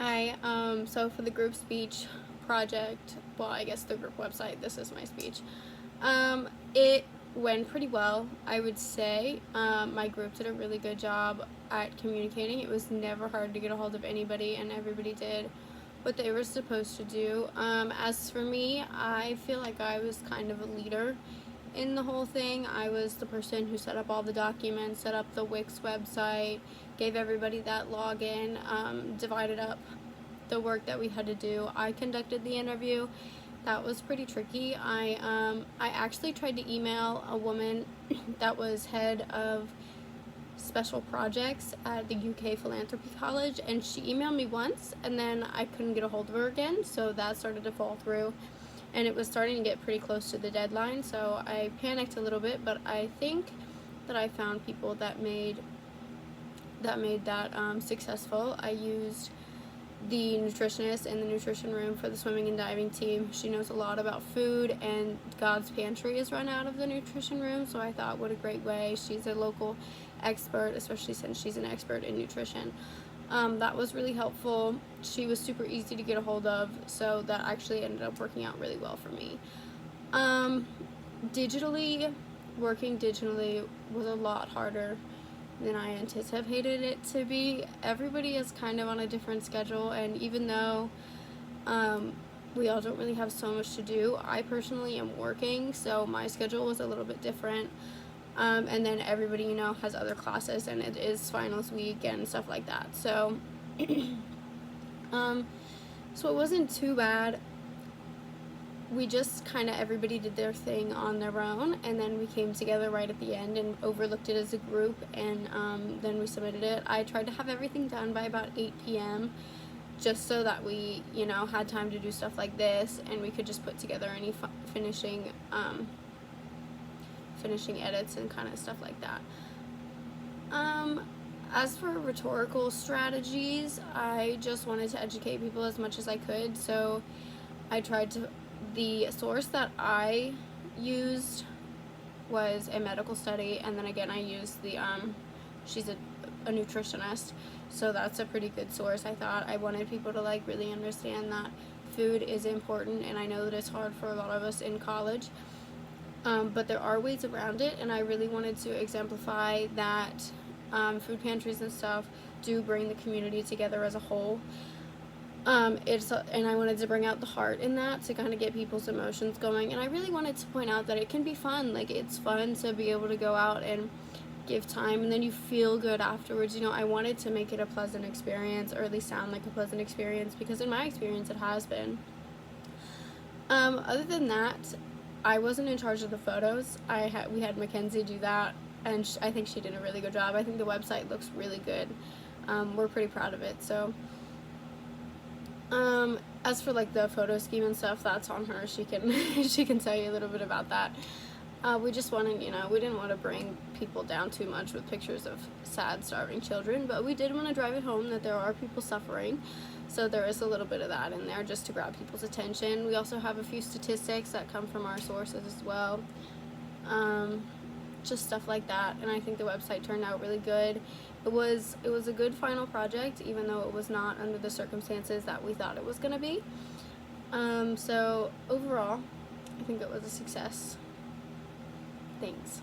So for the group speech project, well, I guess the group website, this is my speech. It went pretty well, I would say. My group did a really good job at communicating. It was never hard to get a hold of anybody, and everybody did what they were supposed to do. As for me, I feel like I was kind of a leader in the whole thing. I was the person who set up all the documents, set up the Wix website, gave everybody that login, divided up the work that we had to do. I conducted the interview. That was pretty tricky. I actually tried to email a woman that was head of special projects at the UK Philanthropy College, and she emailed me once and then I couldn't get a hold of her again, so that started to fall through, and it was starting to get pretty close to the deadline, so I panicked a little bit. But I think that I found people that made that successful. I used the nutritionist in the nutrition room for the swimming and diving team. She knows a lot about food, and God's Pantry is run out of the nutrition room, so I thought, what a great way. She's a local expert, especially since she's an expert in nutrition. That was really helpful. She was super easy to get a hold of, so that actually ended up working out really well for me. Working digitally was a lot harder than I anticipated it to be. Everybody is kind of on a different schedule, and even though we all don't really have so much to do, I personally am working, so my schedule was a little bit different. And then everybody, has other classes, and it is finals week and stuff like that. So, so it wasn't too bad. We just everybody did their thing on their own, and then we came together right at the end and overlooked it as a group, and then we submitted it. I tried to have everything done by about 8 p.m. just so that we, had time to do stuff like this, and we could just put together any finishing edits and kind of stuff like that. As for rhetorical strategies, I just wanted to educate people as much as I could, so I tried to. The source that I used was a medical study, and then again I used the she's a nutritionist, so that's a pretty good source. I thought I wanted people to really understand that food is important, and I know that it's hard for a lot of us in college, but there are ways around it, and I really wanted to exemplify that food pantries and stuff do bring the community together as a whole. And I wanted to bring out the heart in that to kind of get people's emotions going, and I really wanted to point out that it can be fun. It's fun to be able to go out and give time, and then you feel good afterwards. I wanted to make it a pleasant experience, or at least sound like a pleasant experience, because in my experience it has been. Other than that, I wasn't in charge of the photos. We had Mackenzie do that, and I think she did a really good job. I think the website looks really good. We're pretty proud of it. So as for the photo scheme and stuff, that's on her. She can she can tell you a little bit about that. We just wanted, we didn't want to bring people down too much with pictures of sad, starving children, but we did want to drive it home that there are people suffering, so there is a little bit of that in there just to grab people's attention. We also have a few statistics that come from our sources as well, just stuff like that, and I think the website turned out really good. It was a good final project, even though it was not under the circumstances that we thought it was going to be. So overall, I think it was a success. Thanks.